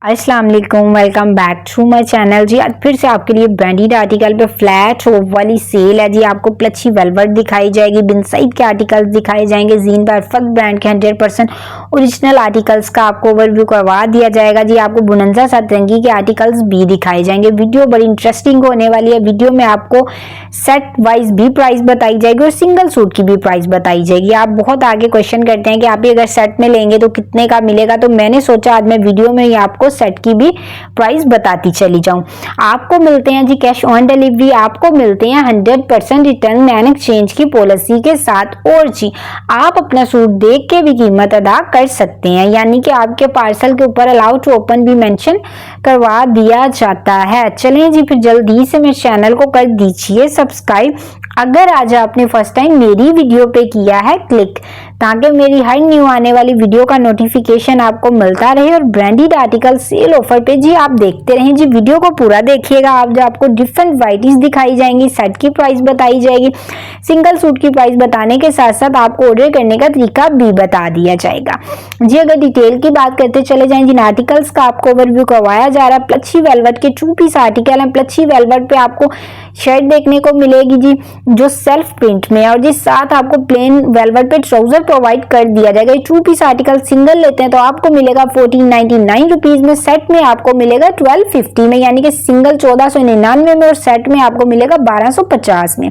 अस्सलाम वालेकुम, welcome back to my channel जी। आज फिर से आपके लिए ब्रांडेड आर्टिकल पे फ्लैट ऑफ वाली सेल है जी। आपको प्लची वेलवेट दिखाई जाएगी, बिन साइड के आर्टिकल्स दिखाए जाएंगे, जीन बार फक ब्रांड के 100% ओरिजिनल आर्टिकल्स का आपको ओवरव्यू करवा दिया जाएगा जी। आपको बुनंजा सतरंगी के आर्टिकल्स भी दिखाए जाएंगे। वीडियो बड़ी इंटरेस्टिंग होने वाली है। वीडियो में आपको सेट वाइज भी प्राइस बताई जाएगी और सिंगल सूट की भी प्राइस बताई जाएगी। आप बहुत आगे क्वेश्चन करते हैं कि आप ये अगर सेट में लेंगे तो कितने का मिलेगा, तो मैंने सोचा आज मैं वीडियो में ही आपको सेट की भी प्राइस बताती चली जाऊं। आपको मिलते हैं जी कैश ऑन डिलीवरी, आपको मिलते हैं 100% रिटर्न एंड एक्सचेंज की पॉलिसी के साथ। और जी आप अपना सूट देख के भी कीमत अदा कर सकते हैं, यानी कि आपके पार्सल के ऊपर अलाउ टू ओपन भी मेंशन करवा दिया जाता है। चलें जी फिर जल्दी से मेरे चैनल को कर दीजिए सब्सक्राइब। अगर आज आपने फर्स्ट टाइम मेरी वीडियो पे किया है क्लिक, ताकि मेरी हर न्यू आने वाली वीडियो का नोटिफिकेशन आपको मिलता रहे। और ब्रांडेड आर्टिकल सेल ऑफर पे जी आप देखते रहें जी। वीडियो को पूरा देखिएगा, आप जो आपको डिफरेंट वैरायटीज दिखाई जाएंगी, सेट की प्राइस बताई जाएगी, सिंगल सूट की प्राइस बताने के साथ साथ आपको ऑर्डर करने का तरीका भी बता दिया जाएगा जी। अगर डिटेल की बात करते चले जाएं, जिन आर्टिकल्स का आपको ओवरव्यू करवाया जा रहा है, प्लची वेलवेट के 2 पीस आर्टिकल है। प्लची वेलवेट पे आपको शर्ट देखने को मिलेगी जी जो सेल्फ प्रिंट में है, और जिस साथ आपको प्लेन वेलवेट पे ट्राउजर प्रोवाइड कर दिया जाएगा। 2 पीस आर्टिकल सिंगल लेते हैं तो आपको मिलेगा 1499 रुपीज में, सेट में आपको मिलेगा 1250 में, यानी कि सिंगल 1499 में और सेट में आपको मिलेगा 1250 में।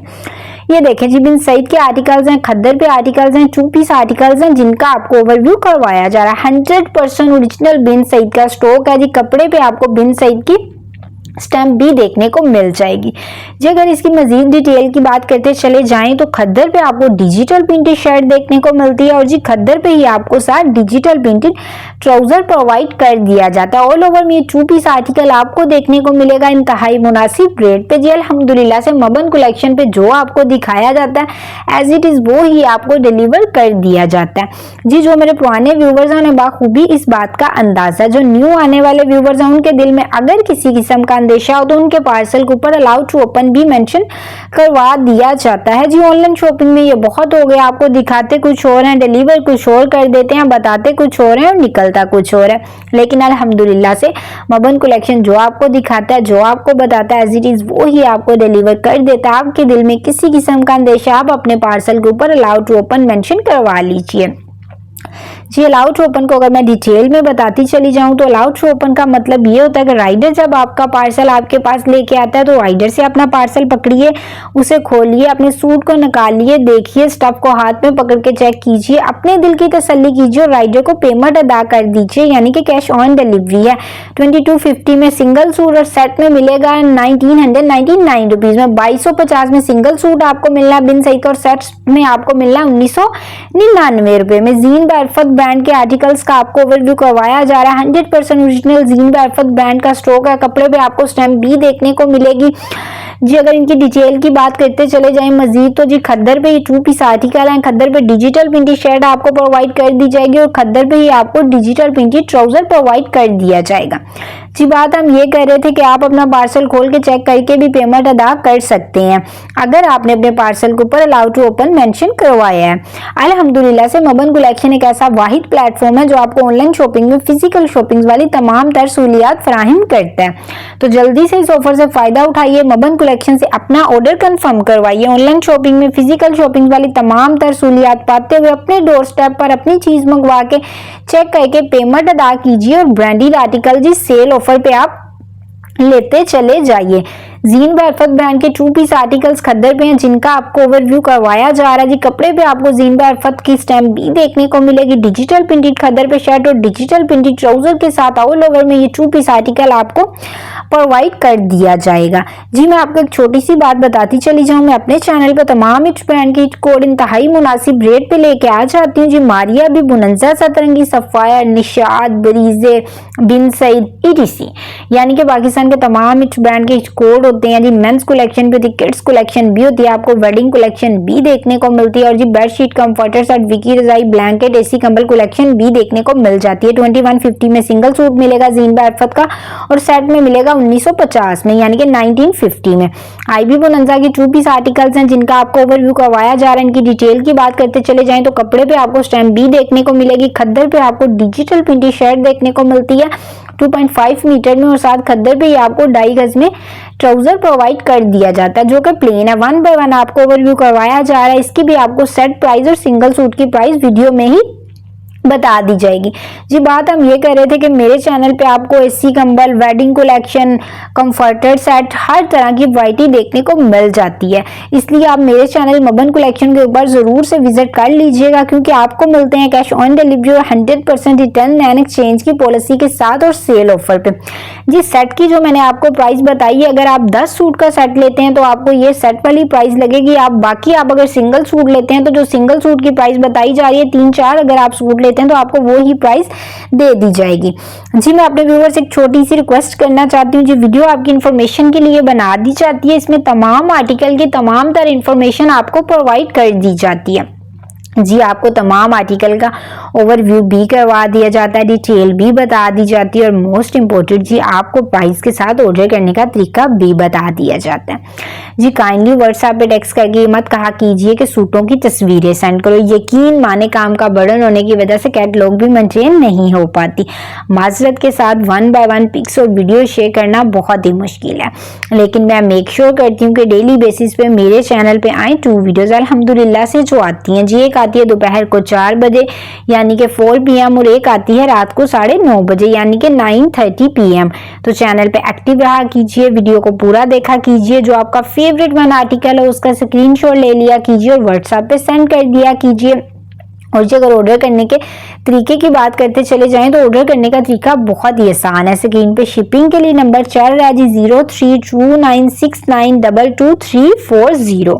ये देखें जी बिन सईद के आर्टिकल्स हैं, खद्दर पे आर्टिकल्स हैं, 2 पीस आर्टिकल्स हैं जिनका आपको ओवरव्यू करवाया जा रहा है। 100% ओरिजिनल बिन सईद का स्टॉक है जी। कपड़े पे आपको बिन सईद की स्टैम्प भी देखने को मिल जाएगी जी। अगर इसकी मजीद डिटेल की बात करते चले जाएं तो खद्दर पे आपको डिजिटल प्रिंटेड शर्ट देखने को मिलती है, और जी खद्दर पे ही आपको साथ डिजिटल प्रिंटेड ट्राउजर प्रोवाइड कर दिया जाता है। ऑल ओवर में 2 पीस आर्टिकल आपको देखने को मिलेगा इंतहाई मुनासिब रेट पे जी। अल्हम्दुलिल्लाह से मबन कलेक्शन पे जो आपको दिखाया जाता है एज इट इज वो ही आपको डिलीवर कर दिया जाता है जी। जो मेरे पुराने व्यूवर्स हैं उन्हें बाखूबी इस बात का अंदाजा, जो न्यू आने वाले व्यूवर्स हैं उनके दिल में अगर किसी किस्म का अंदेशा हो तो उनके पार्सल के ऊपर अलाउ टू ओपन भी मेंशन करवा दिया जाता है जी। ऑनलाइन शॉपिंग में ये बहुत हो गया, आपको दिखाते कुछ और हैं, डिलीवर कुछ और कर देते हैं, बताते कुछ और हैं और निकलता कुछ और है। लेकिन अल्हम्दुलिल्लाह से मबन कलेक्शन जो आपको दिखाता है, जो आपको बताता है एज इट इज वो ही आपको डिलीवर कर देता है। आपके दिल में किसी किस्म का अंदेशा आप अपने पार्सल के ऊपर अलाउ टू ओपन मेंशन करवा लीजिए जी। अलाउ टू ओपन को अगर मैं डिटेल में बताती चली जाऊं तो अलाउ टू ओपन का मतलब ये होता है कि राइडर जब आपका पार्सल आपके पास लेके आता है तो राइडर से अपना पार्सल पकड़िए, उसे खोलिए, अपने सूट को निकालिए, देखिए, स्टफ को हाथ में पकड़ के चेक कीजिए, अपने दिल की तसल्ली कीजिए और राइडर को पेमेंट अदा कर दीजिए, यानी कि कैश ऑन डिलीवरी है। 2250 में सिंगल सूट और सेट में मिलेगा 1999 रुपीज में। 2250 में सिंगल सूट आपको मिलना बिन सही का और सेट में आपको मिलना 1999 रुपए में। जीन बारफत ब्रांड के आर्टिकल्स का आपको ओवरव्यू करवाया जा रहा है। 100% ओरिजिनल जीन बारफत ब्रांड का स्टॉक है। कपड़े पे आपको स्टैम्प भी देखने को मिलेगी जी। अगर इनकी डिटेल की बात करते चले जाएं मजीद तो जी खद्दर पे ये 2 पीस आर्टिकल हैं। खद्दर पे डिजिटल प्रिंटेड शर्ट आपको प्रोवाइड कर दी जाएगी और खद्दर पे ही आपको डिजिटल प्रिंटेड ट्राउजर प्रोवाइड कर दिया जाएगा जी। बात हम ये कह रहे थे कि आप अपना पार्सल खोल के चेक करके भी पेमेंट अदा कर सकते हैं अगर आपने अपने पार्सल के ऊपर अलाउ टू ओपन मेंशन करवाया है। अल्हम्दुलिल्लाह से मबन कलेक्शन एक ऐसा वाहिद प्लेटफॉर्म है जो आपको ऑनलाइन शॉपिंग में फिजिकल शॉपिंग वाली तमाम तर सहूलियात फराहम करता है। तो जल्दी से इस ऑफर से फायदा उठाइए, मबन कलेक्शन से अपना ऑर्डर कंफर्म करवाइए। ऑनलाइन शॉपिंग में फिजिकल शॉपिंग वाली तमाम तर सहूलियात पाते हुए अपने डोर स्टेप पर अपनी चीज मंगवा के चेक करके पेमेंट अदा कीजिए और ब्रांडेड आर्टिकल जी सेल ऑफर पे आप लेते चले जाइए। जीन बारफत ब्रांड के 2 पीस आर्टिकल्स खद्दर पे हैं जिनका आपको ओवरव्यू करवाया जा रहा है जी। कपड़े पे आपको जीन बारफत की स्टैम्प भी देखने को मिलेगी। डिजिटल प्रिंटेड खद्दर पे शर्ट और डिजिटल प्रिंटेड ट्राउजर के साथ ऑल ओवर में ये 2 पीस आर्टिकल आपको प्रोवाइड कर दिया जाएगा जी। मैं आपको एक छोटी सी बात बताती चली जाऊं, मैं अपने चैनल पर तमाम इच ब्रांड के कोड इंतहाई मुनासिब रेट पे लेके आ जाती हूँ जी। मारिया भी, बुनंजा सतरंगी, सफायर, निशाद, बरीजे, बिन सईद ETC, यानी कि पाकिस्तान के तमाम इच ब्रांड के कोड होते हैं जी। मेंस कलेक्शन भी होती है, किड्स कलेक्शन भी होती है, आपको वेडिंग कलेक्शन भी देखने को मिलती है और जी बेडशीट, कंफर्टर सेट, विकी रजाई, ब्लैंकेट, AC कंबल कलेक्शन भी देखने को मिल जाती है। 2150 में सिंगल सूट मिलेगा जीन बारफत का और सेट में मिलेगा 1950 में, यानी कि 1950 में। IB बोनंजा की 2 पीस आर्टिकल्स हैं जिनका आपको ओवरव्यू करवाया जा रहा है। इनकी डिटेल की बात करते चले जाएं तो कपड़े पे आपको स्टैम्प भी देखने को मिलेगी। खद्दर पे आपको डिजिटल प्रिंटेड शर्ट देखने को मिलती है। 2.5 मीटर में और साथ खद्दर पे ही आपको 2.5 गज में ट्राउजर प्रोवाइड कर दिया जाता है जो कि प्लेन है। 1 बाय 1 आपको ओवरव्यू करवाया जा रहा है। इसकी भी आपको सेट प्राइस और सिंगल सूट की प्राइस वीडियो में ही बता दी जाएगी। जी बात हम ये कर रहे थे कि मेरे चैनल पे आपको एसी कंबल, वेडिंग कलेक्शन, कंफर्टर सेट, हर तरह की वैरायटी देखने को मिल जाती है। इसलिए आप मेरे चैनल मबन कलेक्शन के ऊपर जरूर से विजिट कर लीजिएगा क्योंकि आपको मिलते हैं कैश ऑन डिलीवरी और 100% रिटर्न एंड एक्सचेंज की पॉलिसी के साथ और सेल ऑफर पे। जी सेट की जो मैंने आपको प्राइस बताई है, अगर आप 10 सूट का सेट लेते हैं तो आपको ये सेट वाली प्राइस लगेगी। आप अगर सिंगल सूट लेते हैं तो जो सिंगल सूट की प्राइस बताई जा रही है 3-4 अगर आप सूट लेते हैं तो आपको वो ही प्राइस दे दी जाएगी। जी मैं अपने व्यूअर्स एक छोटी सी रिक्वेस्ट करना चाहती हूँ, जो वीडियो आपकी इन्फॉर्मेशन के लिए बना दी जाती है, इसमें तमाम आर्टिकल की तमाम तरह इन्फॉर्मेशन आपको प्रोवाइड कर दी जाती है। जी आपको तमाम आर्टिकल का ओवरव्यू भी करवा दिया जाता है, डिटेल भी बता दी जाती है और मोस्ट इम्पोर्टेंट जी आपको प्राइस के साथ ऑर्डर करने का तरीका भी बता दिया जाता है। जी काइंडली व्हाट्सएप पे टेक्स्ट करके मत कहा कीजिए कि सूटों की तस्वीरें सेंड करो। यकीन माने काम का बर्डन होने की वजह से कैटलॉग भी मेंटेन नहीं हो पाती। माजरत के साथ 1 बाय 1 पिक्स और वीडियो शेयर करना बहुत ही मुश्किल है, लेकिन मैं मेक श्योर करती हूँ कि डेली बेसिस पे मेरे चैनल पे आए 2 वीडियोज अल्हम्दुलिल्लाह से जो आती हैं। जी एक आती है दोपहर को 4 बजे यानी कि 4 PM और एक आती है रात को 9:30 बजे यानी कि 9:30 PM। तो चैनल पे एक्टिव रहा कीजिए, वीडियो को पूरा देखा कीजिए, जो आपका फेवरेट वन आर्टिकल है उसका स्क्रीनशॉट ले लिया कीजिए और व्हाट्सएप पे सेंड कर दिया कीजिए। और जी अगर ऑर्डर करने के तरीके की बात करते चले जाएं तो ऑर्डर करने का तरीका बहुत ही आसान है। स्क्रीन पे शिपिंग के लिए नंबर चल रहा है जी 032969222340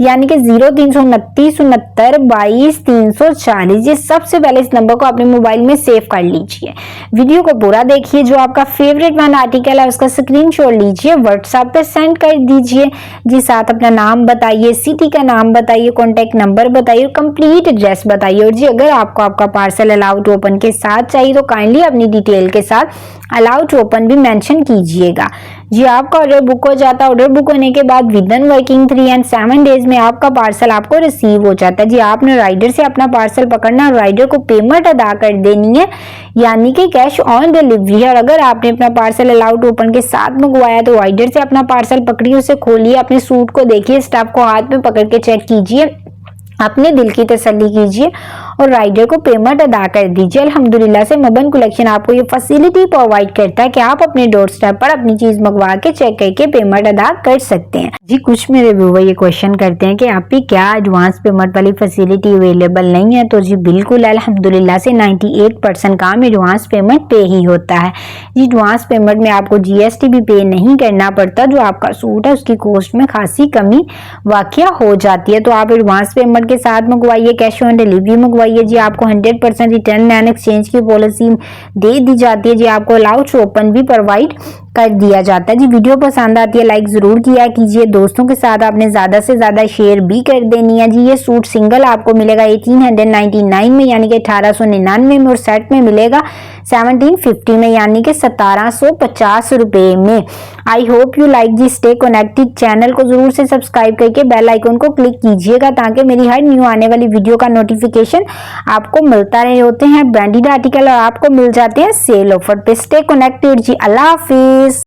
यानी कि 032969222340। ये सबसे पहले इस नंबर को अपने मोबाइल में सेव कर लीजिए, वीडियो को पूरा देखिए, जो आपका फेवरेट वन आर्टिकल है उसका स्क्रीनशॉट लीजिए, व्हाट्सएप पे सेंड कर दीजिए। जी साथ अपना नाम बताइए, सिटी का नाम बताइए, कॉन्टेक्ट नंबर बताइए और कंप्लीट एड्रेस बताइए। और जी अगर आपको आपका पार्सल अलाउ टू ओपन के साथ चाहिए तो काइंडली अपनी डिटेल के साथ अलाउ टू ओपन भी मेंशन कीजिएगा। जी आपका ऑर्डर बुक हो जाता है। ऑर्डर बुक होने के बाद विदिन वर्किंग 3 and 7 डेज में आपका पार्सल आपको रिसीव हो जाता है। जी आपने राइडर से अपना पार्सल पकड़ना और राइडर को पेमेंट अदा कर देनी है यानी कि कैश ऑन डिलीवरी है। और अगर आपने अपना पार्सल अलाउ टू ओपन के साथ मंगवाया तो राइडर से अपना पार्सल पकड़िए, उसे खोलिए, अपने सूट को देखिए, स्टफ को हाथ में पकड़ के चेक कीजिए, अपने दिल की तसल्ली कीजिए और राइडर को पेमेंट अदा कर दीजिए। अल्हम्दुलिल्लाह से मबन कलेक्शन आपको ये फैसिलिटी प्रोवाइड करता है कि आप अपने डोर स्टेप पर अपनी चीज मंगवा के चेक करके पेमेंट अदा कर सकते हैं। जी कुछ मेरे व्यूअर ये क्वेश्चन करते हैं कि आप भी क्या एडवांस पेमेंट वाली फैसिलिटी अवेलेबल नहीं है? तो जी बिल्कुल अल्हम्दुलिल्लाह से 98% काम एडवांस पेमेंट पे ही होता है। जी एडवांस पेमेंट में आपको GST भी पे नहीं करना पड़ता, जो आपका सूट है उसकी कॉस्ट में खासी कमी वाकया हो जाती है। तो आप एडवांस पेमेंट के साथ मंगवाइए, कैश ऑन डिलीवरी मंगवाइए। जी आपको 100% रिटर्न एंड एक्सचेंज की पॉलिसी दे दी जाती है। जी आपको अलाउ टू ओपन भी प्रोवाइड कर दिया जाता है। जी वीडियो पसंद आती है लाइक जरूर किया कीजिए, दोस्तों के साथ आपने ज्यादा से ज्यादा शेयर भी कर देनी है। जी ये सूट सिंगल आपको मिलेगा 1899 में यानी कि 1899 में और सेट में मिलेगा 1750 में यानी कि 1750 रुपए में। आई होप यू लाइक जी, स्टे कनेक्टेड। चैनल को जरूर से सब्सक्राइब करके बेल आइकन को क्लिक कीजिएगा ताकि मेरी हर न्यू आने वाली वीडियो का नोटिफिकेशन आपको मिलता रहे। होते हैं ब्रांडेड आर्टिकल और आपको मिल जाते हैं सेल ऑफर पे। स्टे कनेक्टेड जी, अल्लाह हाफिज।